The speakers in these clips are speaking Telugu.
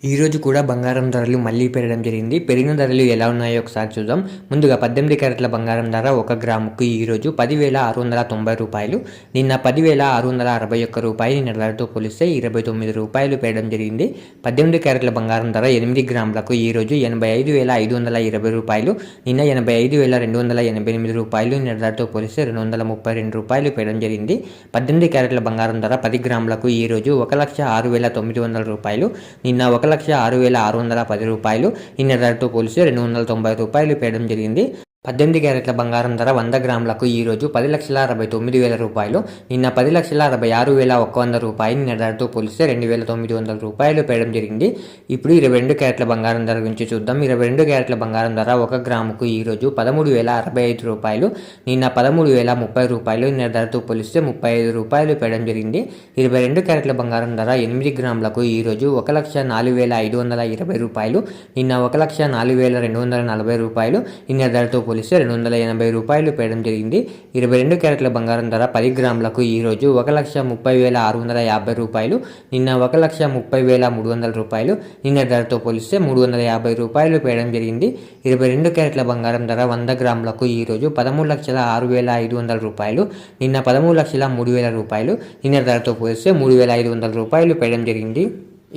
ఈరోజు కూడా బంగారం ధరలు మళ్ళీ పెరగడం జరిగింది. పెరిగిన ధరలు ఎలా ఉన్నాయో ఒకసారి చూద్దాం. ముందుగా 18 క్యారెట్ల బంగారం ధర 1 గ్రాముకు ఈరోజు 10,690 రూపాయలు. నిన్న 10,661 రూపాయలు. నిన్న ధరతో పోలిస్తే 29 రూపాయలు పెరగడం జరిగింది. 18 క్యారెట్ల బంగారం ధర 8 గ్రాములకు ఈరోజు 85,520 రూపాయలు. నిన్న 85,288 రూపాయలు. నిన్న ధరతో పోలిస్తే 232 రూపాయలు పెరగడం జరిగింది. 18 క్యారెట్ల బంగారం ధర 10 గ్రాములకు ఈరోజు 1,06,900 రూపాయలు. నిన్న 1,06,610 రూపాయలు. నిన్న ధరతో పోలిస్తే 290 రూపాయలు పెరగడం జరిగింది. 18 క్యారెట్ల బంగారం ధర 100 గ్రాములకు ఈరోజు 10,69,000 రూపాయలు. నిన్న 10,66,100 రూపాయలు. నిన్న ధరతో పోలిస్తే 2,900 రూపాయలు పెరగడం జరిగింది. ఇప్పుడు 22 క్యారెట్ల బంగారం ధర గురించి చూద్దాం. 22 క్యారెట్ల బంగారం ధర 1 గ్రాముకు ఈరోజు 13,065 రూపాయలు. నిన్న 13,030 రూపాయలు. నిన్న ధరతో పోలిస్తే 35 రూపాయలు పెరగడం జరిగింది. 22 క్యారెట్ల బంగారం ధర 8 గ్రాములకు ఈరోజు 1,04,520 రూపాయలు. నిన్న 1,04,240 రూపాయలు. నిన్న ధరతో పోలిస్తే 280 రూపాయలు పెరగడం జరిగింది. 22 క్యారెట్ల బంగారం ధర 10 గ్రాములకు ఈరోజు 1,30,650 రూపాయలు. నిన్న 1,30,300 రూపాయలు. నిన్న ధరతో పోలిస్తే 350 రూపాయలు పెరగడం జరిగింది. 22 క్యారెట్ల బంగారం ధర 100 గ్రాములకు ఈరోజు 13,06,500 రూపాయలు. నిన్న 13,03,000 రూపాయలు. నిన్న ధరతో పోలిస్తే 3,500 రూపాయలు పెరగడం జరిగింది.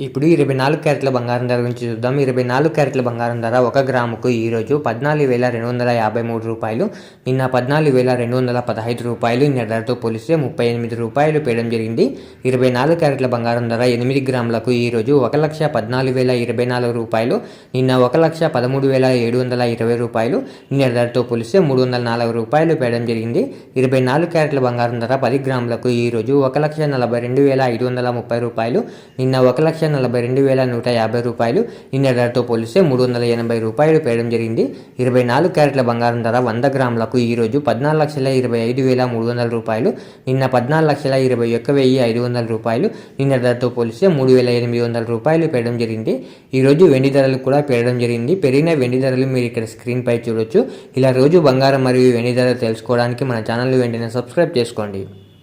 ఇప్పుడు 24 క్యారెట్ల బంగారం ధర గురించి చూద్దాం. 24 క్యారెట్ల బంగారం ధర 1 గ్రాముకు ఈరోజు 14,253 రూపాయలు. నిన్న 14,215 రూపాయలు. నిన్న ధరతో పోలిస్తే 38 రూపాయలు పెరగడం జరిగింది. 24 క్యారెట్ల బంగారం ధర 8 గ్రాములకు ఈరోజు 1,14,024 రూపాయలు. నిన్న 1,13,720 రూపాయలు. నిన్న ధరతో పోలిస్తే 304 రూపాయలు పెరగడం జరిగింది. 24 క్యారెట్ల బంగారం ధర 10 గ్రాములకు ఈరోజు 1,42,530 రూపాయలు. నిన్న 1,42,150 రూపాయలు. నిన్న ధరతో పోలిస్తే 380 రూపాయలు పెరగడం జరిగింది. 24 క్యారెట్ల బంగారం ధర 100 గ్రాములకు ఈరోజు 14,25,300 రూపాయలు. నిన్న 14,21,500 రూపాయలు. నిన్న ధరతో పోలిస్తే 3,800 రూపాయలు పెరగడం జరిగింది. ఈరోజు వెండి ధరలు కూడా పెరగడం జరిగింది. పెరిగిన వెండి ధరలు మీరు ఇక్కడ స్క్రీన్ పై చూడొచ్చు. ఇలా రోజు బంగారం మరియు వెండి ధరలు తెలుసుకోవడానికి మన ఛానల్ వెంటనే సబ్స్క్రైబ్ చేసుకోండి.